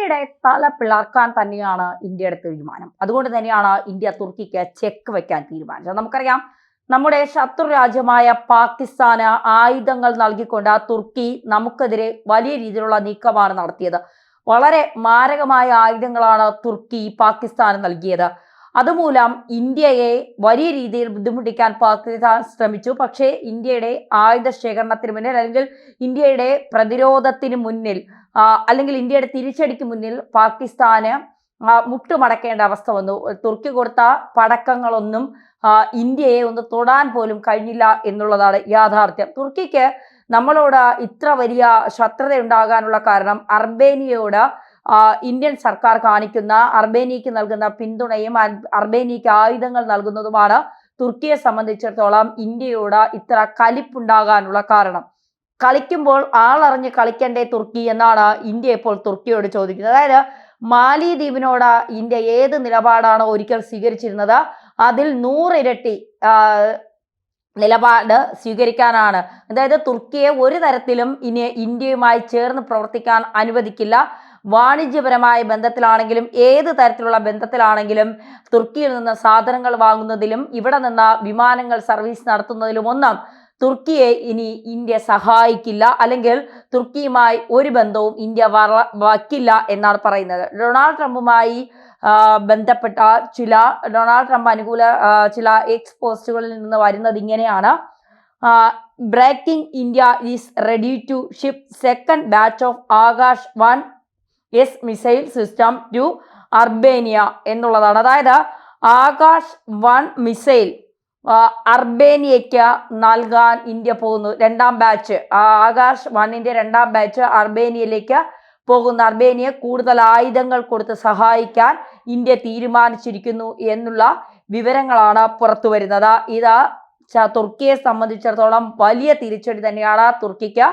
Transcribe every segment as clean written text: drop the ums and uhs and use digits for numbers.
തുർക്കിയുടെ തല പിളർക്കാൻ തന്നെയാണ് ഇന്ത്യയുടെ തീരുമാനം. അതുകൊണ്ട് തന്നെയാണ് ഇന്ത്യ തുർക്കിക്ക് ചെക്ക് വെക്കാൻ തീരുമാനിച്ചത്. നമുക്കറിയാം, നമ്മുടെ ശത്രു രാജ്യമായ പാകിസ്ഥാന് ആയുധങ്ങൾ നൽകിക്കൊണ്ട് തുർക്കി നമുക്കെതിരെ വലിയ രീതിയിലുള്ള നീക്കമാണ് നടത്തിയത്. വളരെ മാരകമായ ആയുധങ്ങളാണ് തുർക്കി പാകിസ്ഥാന് നൽകിയത്. അതുമൂലം ഇന്ത്യയെ വലിയ രീതിയിൽ ബുദ്ധിമുട്ടിക്കാൻ പാകിസ്ഥാൻ ശ്രമിച്ചു. പക്ഷേ ഇന്ത്യയുടെ ആയുധ ശേഖരണത്തിന് മുന്നിൽ, അല്ലെങ്കിൽ ഇന്ത്യയുടെ പ്രതിരോധത്തിന് മുന്നിൽ, അല്ലെങ്കിൽ ഇന്ത്യയുടെ തിരിച്ചടിക്ക് മുന്നിൽ പാകിസ്ഥാന് മുട്ടുമടക്കേണ്ട അവസ്ഥ വന്നു. തുർക്കി കൊടുത്ത പടക്കങ്ങളൊന്നും ഇന്ത്യയെ ഒന്ന് തൊടാൻ പോലും കഴിഞ്ഞില്ല എന്നുള്ളതാണ് യാഥാർത്ഥ്യം. തുർക്കിക്ക് നമ്മളോട് ഇത്ര വലിയ ശത്രുത ഉണ്ടാകാനുള്ള കാരണം അർമേനിയയോട് ഇന്ത്യൻ സർക്കാർ കാണിക്കുന്ന, അർമേനിയക്ക് നൽകുന്ന പിന്തുണയും അർമേനിയക്ക് ആയുധങ്ങൾ നൽകുന്നതുമാണ് തുർക്കിയെ സംബന്ധിച്ചിടത്തോളം ഇന്ത്യയോട് ഇത്ര കലിപ്പുണ്ടാകാനുള്ള കാരണം. കളിക്കുമ്പോൾ ആളറിഞ്ഞ് കളിക്കണ്ടേ തുർക്കി എന്നാണ് ഇന്ത്യ ഇപ്പോൾ തുർക്കിയോട് ചോദിക്കുന്നത്. അതായത് മാലിദ്വീപിനോട് ഇന്ത്യ ഏത് നിലപാടാണോ ഒരിക്കൽ സ്വീകരിച്ചിരുന്നത്, അതിൽ 100 ഇരട്ടി നിലപാട് സ്വീകരിക്കാനാണ്. അതായത് തുർക്കിയെ ഒരു തരത്തിലും ഇനി ഇന്ത്യയുമായി ചേർന്ന് പ്രവർത്തിക്കാൻ അനുവദിക്കില്ല. വാണിജ്യപരമായ ബന്ധത്തിലാണെങ്കിലും ഏത് തരത്തിലുള്ള ബന്ധത്തിലാണെങ്കിലും തുർക്കിയിൽ നിന്ന് സാധനങ്ങൾ വാങ്ങുന്നതിലും ഇവിടെ നിന്ന് വിമാനങ്ങൾ സർവീസ് നടത്തുന്നതിലും ഒന്നും തുർക്കിയെ ഇനി ഇന്ത്യ സഹായിക്കില്ല, അല്ലെങ്കിൽ തുർക്കിയുമായി ഒരു ബന്ധവും ഇന്ത്യ വയ്ക്കില്ല എന്നാണ് പറയുന്നത്. ഡൊണാൾഡ് ട്രംപുമായി ബന്ധപ്പെട്ട ഡൊണാൾഡ് ട്രംപ് അനുകൂല ചില എക്സ് പോസ്റ്റുകളിൽ നിന്ന് വരുന്നത് ഇങ്ങനെയാണ്: breaking India is ready to ship second batch of Akash 1S missile system to Armenia എന്നുള്ളതാണ്. അതായത് ആകാശ് 1 മിസൈൽ അർമേനിയയ്ക്ക് നൽകാൻ ഇന്ത്യ പോകുന്നു. രണ്ടാം ബാച്ച്, ആകാശ് 1ന്റെ രണ്ടാം ബാച്ച് അർമേനിയയിലേക്ക് പോകുന്ന, അർമേനിയ കൂടുതൽ ആയുധങ്ങൾ കൊടുത്ത് സഹായിക്കാൻ ഇന്ത്യ തീരുമാനിച്ചിരിക്കുന്നു എന്നുള്ള വിവരങ്ങളാണ് പുറത്തു വരുന്നത്. ഇത് തുർക്കിയെ സംബന്ധിച്ചിടത്തോളം വലിയ തിരിച്ചടി തന്നെയാണ് തുർക്കിക്ക്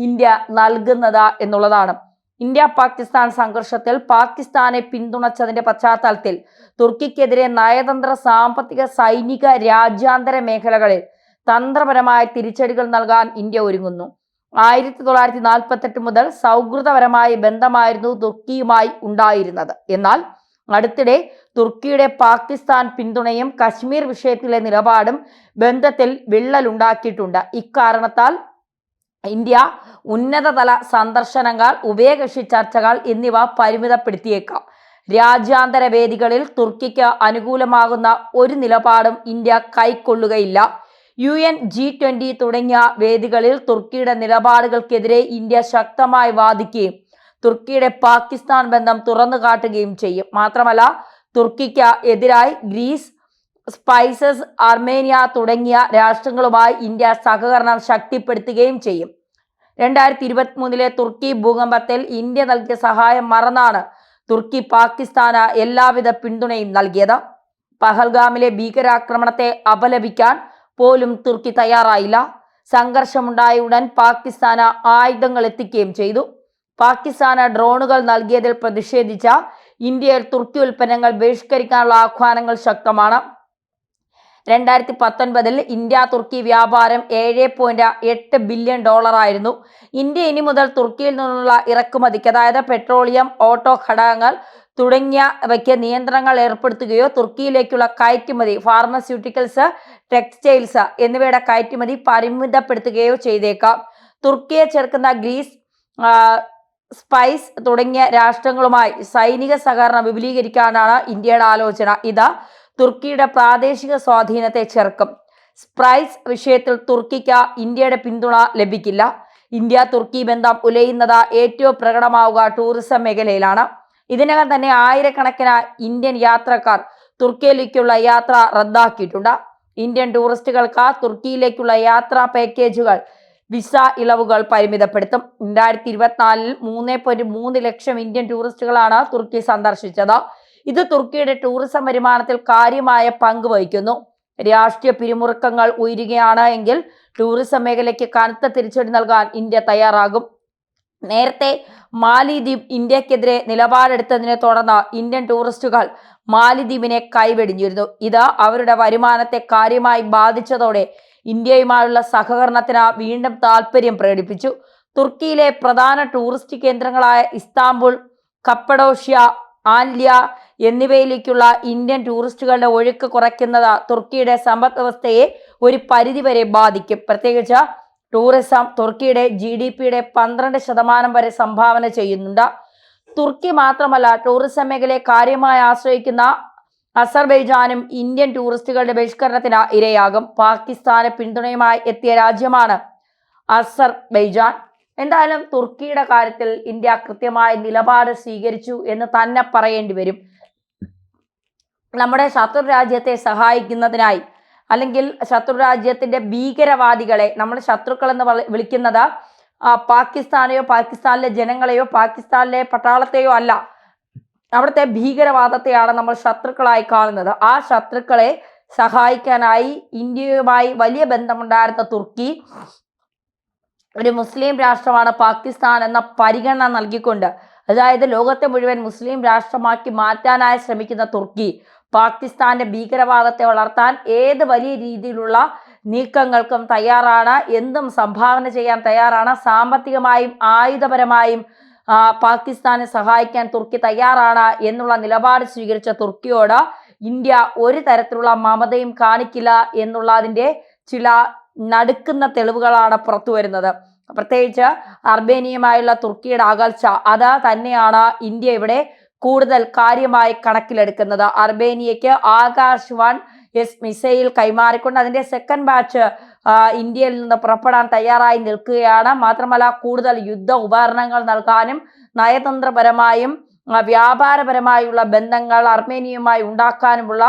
ഇന്ത്യ നൽകുന്നത് എന്നുള്ളതാണ്. ഇന്ത്യ പാകിസ്ഥാൻ സംഘർഷത്തിൽ പാകിസ്ഥാനെ പിന്തുണച്ചതിന്റെ പശ്ചാത്തലത്തിൽ തുർക്കിക്കെതിരെ നയതന്ത്ര, സാമ്പത്തിക, സൈനിക, രാജ്യാന്തര മേഖലകളിൽ തന്ത്രപരമായ തിരിച്ചടികൾ നൽകാൻ ഇന്ത്യ ഒരുങ്ങുന്നു. 1948 മുതൽ സൗഹൃദപരമായ ബന്ധമായിരുന്നു തുർക്കിയുമായി ഉണ്ടായിരുന്നത്. എന്നാൽ അടുത്തിടെ തുർക്കിയുടെ പാകിസ്ഥാൻ പിന്തുണയും കശ്മീർ വിഷയത്തിലെ നിലപാടും ബന്ധത്തിൽ വിള്ളലുണ്ടാക്കിയിട്ടുണ്ട്. ഇക്കാരണത്താൽ ഇന്ത്യ ഉന്നതതല സന്ദർശനങ്ങൾ, ഉഭയകക്ഷി ചർച്ചകൾ എന്നിവ പരിമിതപ്പെടുത്തിയേക്കാം. രാജ്യാന്തര വേദികളിൽ തുർക്കിക്ക് അനുകൂലമാകുന്ന ഒരു നിലപാടും ഇന്ത്യ കൈക്കൊള്ളുകയില്ല. UN, G20 തുടങ്ങിയ വേദികളിൽ തുർക്കിയുടെ നിലപാടുകൾക്കെതിരെ ഇന്ത്യ ശക്തമായി വാദിക്കുകയും തുർക്കിയുടെ പാകിസ്ഥാൻ ബന്ധം തുറന്നു കാട്ടുകയും ചെയ്യും. മാത്രമല്ല, തുർക്കിക്ക് എതിരായി ഗ്രീസ്, സ്പൈസസ്, അർമേനിയ തുടങ്ങിയ രാഷ്ട്രങ്ങളുമായി ഇന്ത്യ സഹകരണം ശക്തിപ്പെടുത്തുകയും ചെയ്യും. 2023 തുർക്കി ഭൂകമ്പത്തിൽ ഇന്ത്യ നൽകിയ സഹായം മറന്നാണ് തുർക്കി പാകിസ്ഥാന് എല്ലാവിധ പിന്തുണയും നൽകിയത്. പഹൽഗാമിലെ ഭീകരാക്രമണത്തെ അപലപിക്കാൻ പോലും തുർക്കി തയ്യാറായില്ല. സംഘർഷമുണ്ടായ ഉടൻ പാകിസ്ഥാന് ആയുധങ്ങൾ എത്തിക്കുകയും ചെയ്തു. പാകിസ്ഥാന് ഡ്രോണുകൾ നൽകിയതിൽ പ്രതിഷേധിച്ച ഇന്ത്യയിൽ തുർക്കി ഉൽപ്പന്നങ്ങൾ ബഹിഷ്കരിക്കാനുള്ള ആഹ്വാനങ്ങൾ ശക്തമാണ്. 2019 ഇന്ത്യ തുർക്കി വ്യാപാരം $7.8 ബില്യൺ ആയിരുന്നു. ഇന്ത്യ ഇനി മുതൽ തുർക്കിയിൽ നിന്നുള്ള ഇറക്കുമതിക്ക്, അതായത് പെട്രോളിയം, ഓട്ടോ ഘടകങ്ങൾ തുടങ്ങിയവയ്ക്ക് നിയന്ത്രണങ്ങൾ ഏർപ്പെടുത്തുകയോ തുർക്കിയിലേക്കുള്ള കയറ്റുമതി, ഫാർമസ്യൂട്ടിക്കൽസ്, ടെക്സ്റ്റൈൽസ് എന്നിവയുടെ കയറ്റുമതി പരിമിതപ്പെടുത്തുകയോ ചെയ്തേക്കാം. തുർക്കിയെ ചേർക്കുന്ന ഗ്രീസ്, സ്പൈസ് തുടങ്ങിയ രാഷ്ട്രങ്ങളുമായി സൈനിക സഹകരണം വിപുലീകരിക്കാനാണ് ഇന്ത്യയുടെ ആലോചന. ഇത് തുർക്കിയുടെ പ്രാദേശിക സ്വാധീനത്തെ ചെറുക്കും. സ്പൈസ് വിഷയത്തിൽ തുർക്കിക്ക് ഇന്ത്യയുടെ പിന്തുണ ലഭിക്കില്ല. ഇന്ത്യ തുർക്കി ബന്ധം ഉലയുന്നത് ഏറ്റവും പ്രകടമാവുക ടൂറിസം മേഖലയിലാണ്. ഇതിനകം തന്നെ ആയിരക്കണക്കിന് ഇന്ത്യൻ യാത്രക്കാർ തുർക്കിയിലേക്കുള്ള യാത്ര റദ്ദാക്കിയിട്ടുണ്ട്. ഇന്ത്യൻ ടൂറിസ്റ്റുകൾക്ക് തുർക്കിയിലേക്കുള്ള യാത്രാ പാക്കേജുകൾ, വിസ ഇളവുകൾ പരിമിതപ്പെടുത്തും. 2024 3.3 ലക്ഷം ഇന്ത്യൻ ടൂറിസ്റ്റുകളാണ് തുർക്കി സന്ദർശിച്ചത്. ഇത് തുർക്കിയുടെ ടൂറിസം വരുമാനത്തിൽ കാര്യമായ പങ്ക് വഹിക്കുന്നു. രാഷ്ട്രീയ പിരിമുറുക്കങ്ങൾ ഉയരുകയാണ് എങ്കിൽ ടൂറിസം മേഖലയ്ക്ക് കനത്ത തിരിച്ചടി നൽകാൻ ഇന്ത്യ തയ്യാറാകും. നേരത്തെ മാലിദ്വീപ് ഇന്ത്യക്കെതിരെ നിലപാടെടുത്തതിനെ തുടർന്ന് ഇന്ത്യൻ ടൂറിസ്റ്റുകൾ മാലിദ്വീപിനെ കൈവെടിഞ്ഞിരുന്നു. ഇത് അവരുടെ വരുമാനത്തെ കാര്യമായി ബാധിച്ചതോടെ ഇന്ത്യയുമായുള്ള സഹകരണത്തിന് വീണ്ടും താല്പര്യം പ്രകടിപ്പിച്ചു. തുർക്കിയിലെ പ്രധാന ടൂറിസ്റ്റ് കേന്ദ്രങ്ങളായ ഇസ്താംബുൾ, കപ്പഡോഷ്യ, ആൻലിയ എന്നിവയിലേക്കുള്ള ഇന്ത്യൻ ടൂറിസ്റ്റുകളുടെ ഒഴുക്ക് കുറയ്ക്കുന്നത് തുർക്കിയുടെ സമ്പദ് വ്യവസ്ഥയെ ഒരു പരിധിവരെ ബാധിക്കും. പ്രത്യേകിച്ച് ടൂറിസം തുർക്കിയുടെ GDPയുടെ 12% വരെ സംഭാവന ചെയ്യുന്നുണ്ട്. തുർക്കി മാത്രമല്ല, ടൂറിസം മേഖലയെ കാര്യമായി ആശ്രയിക്കുന്ന അസർബൈജാനും ഇന്ത്യൻ ടൂറിസ്റ്റുകളുടെ ബഹിഷ്കരണത്തിന് ഇരയാകും. പാകിസ്ഥാന് പിന്തുണയുമായി എത്തിയ രാജ്യമാണ് അസർബൈജാൻ. എന്തായാലും തുർക്കിയുടെ കാര്യത്തിൽ ഇന്ത്യ കൃത്യമായ നിലപാട് സ്വീകരിച്ചു എന്ന് തന്നെ പറയേണ്ടി വരും. നമ്മുടെ ശത്രു രാജ്യത്തെ സഹായിക്കുന്നതിനായി, അല്ലെങ്കിൽ ശത്രു രാജ്യത്തിന്റെ ഭീകരവാദികളെ നമ്മൾ ശത്രുക്കൾ എന്ന് വിളിക്കുന്നത് പാകിസ്ഥാനെയോ പാകിസ്ഥാനിലെ ജനങ്ങളെയോ പാകിസ്ഥാനിലെ പട്ടാളത്തെയോ അല്ല, അവിടുത്തെ ഭീകരവാദത്തെയാണ് നമ്മൾ ശത്രുക്കളായി കാണുന്നത്. ആ ശത്രുക്കളെ സഹായിക്കാനായി ഇന്ത്യയുമായി വലിയ ബന്ധമുണ്ടായിരുന്ന തുർക്കി ഒരു മുസ്ലിം രാഷ്ട്രമാണ് പാകിസ്ഥാൻ എന്ന പരിഗണന നൽകിക്കൊണ്ട്, അതായത് ലോകത്തെ മുഴുവൻ മുസ്ലിം രാഷ്ട്രമാക്കി മാറ്റാനായി ശ്രമിക്കുന്ന തുർക്കി പാകിസ്ഥാന്റെ ഭീകരവാദത്തെ വളർത്താൻ ഏത് വലിയ രീതിയിലുള്ള നീക്കങ്ങൾക്കും തയ്യാറാണ്, എന്തും സംഭാവന ചെയ്യാൻ തയ്യാറാണ്. സാമ്പത്തികമായും ആയുധപരമായും പാകിസ്ഥാനെ സഹായിക്കാൻ തുർക്കി തയ്യാറാണ് എന്നുള്ള നിലപാട് സ്വീകരിച്ച തുർക്കിയോട് ഇന്ത്യ ഒരു തരത്തിലുള്ള മമതയും കാണിക്കില്ല എന്നുള്ളതിൻ്റെ ചില നടുക്കുന്ന തെളിവുകളാണ് പുറത്തു വരുന്നത്. പ്രത്യേകിച്ച് അർമേനിയയുമായുള്ള തുർക്കിയുടെ അകൽച്ച, അത് തന്നെയാണ് ഇന്ത്യ ഇവിടെ കൂടുതൽ കാര്യമായി കണക്കിലെടുക്കുന്നത്. അർമേനിയയ്ക്ക് ആകാശ് 1S മിസൈൽ കൈമാറിക്കൊണ്ട് അതിൻ്റെ സെക്കൻഡ് ബാച്ച് ഇന്ത്യയിൽ നിന്ന് പുറപ്പെടാൻ തയ്യാറായി നിൽക്കുകയാണ്. മാത്രമല്ല, കൂടുതൽ യുദ്ധ ഉപകരണങ്ങൾ നൽകാനും നയതന്ത്രപരമായും വ്യാപാരപരമായുള്ള ബന്ധങ്ങൾ അർമേനിയയുമായി ഉണ്ടാക്കാനുമുള്ള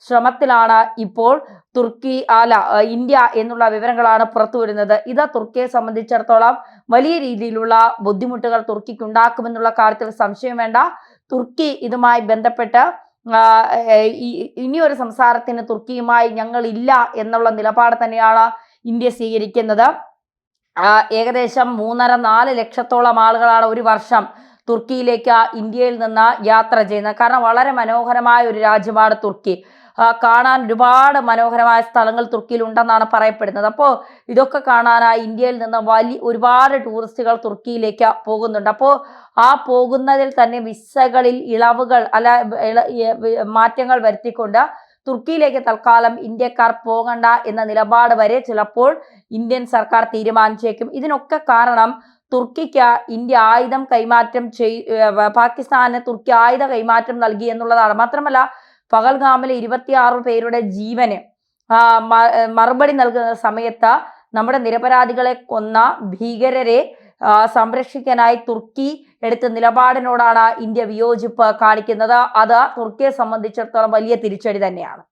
ശ്രമത്തിലാണ് ഇപ്പോൾ ഇന്ത്യ എന്നുള്ള വിവരങ്ങളാണ് പുറത്തു വരുന്നത്. ഇത് തുർക്കിയെ സംബന്ധിച്ചിടത്തോളം വലിയ രീതിയിലുള്ള ബുദ്ധിമുട്ടുകൾ തുർക്കിക്ക് ഉണ്ടാക്കുമെന്നുള്ള കാര്യത്തിൽ സംശയം വേണ്ട. തുർക്കി ഇതുമായി ബന്ധപ്പെട്ട് ഇനിയൊരു സംസാരത്തിന് തുർക്കിയുമായി ഞങ്ങൾ ഇല്ല എന്നുള്ള നിലപാട് തന്നെയാണ് ഇന്ത്യ സ്വീകരിക്കുന്നത്. ഏകദേശം 3.5-4 ലക്ഷത്തോളം ആളുകളാണ് ഒരു വർഷം തുർക്കിയിലേക്ക് ഇന്ത്യയിൽ നിന്ന് യാത്ര ചെയ്യുന്നത്. കാരണം വളരെ മനോഹരമായ ഒരു രാജ്യമാണ് തുർക്കി. കാണാൻ ഒരുപാട് മനോഹരമായ സ്ഥലങ്ങൾ തുർക്കിയിൽ ഉണ്ടെന്നാണ് പറയപ്പെടുന്നത്. അപ്പോൾ ഇതൊക്കെ കാണാനായി ഇന്ത്യയിൽ നിന്ന് ഒരുപാട് ടൂറിസ്റ്റുകൾ തുർക്കിയിലേക്ക് പോകുന്നുണ്ട്. അപ്പോൾ ആ പോകുന്നതിൽ തന്നെ വിസകളിൽ ഇളവുകൾ മാറ്റങ്ങൾ വരുത്തിക്കൊണ്ട് തുർക്കിയിലേക്ക് തൽക്കാലം ഇന്ത്യക്കാർ പോകണ്ട എന്ന നിലപാട് വരെ ചിലപ്പോൾ ഇന്ത്യൻ സർക്കാർ തീരുമാനിച്ചേക്കും. ഇതിനൊക്കെ കാരണം തുർക്കിക്ക് ഇന്ത്യ ആയുധം കൈമാറ്റം പാകിസ്ഥാന് തുർക്കി ആയുധ കൈമാറ്റം നൽകി എന്നുള്ളതാണ്. മാത്രമല്ല, പഹൽഗാമിലെ 26 പേരുടെ ജീവന് മറുപടി നൽകുന്ന സമയത്ത് നമ്മുടെ നിരപരാധികളെ കൊന്ന ഭീകരരെ സംരക്ഷിക്കാനായി തുർക്കി എടുത്ത നിലപാടിനോടാണ് ഇന്ത്യ വിയോജിപ്പ് കാണിക്കുന്നത്. അത് തുർക്കിയെ സംബന്ധിച്ചിടത്തോളം വലിയ തിരിച്ചടി തന്നെയാണ്.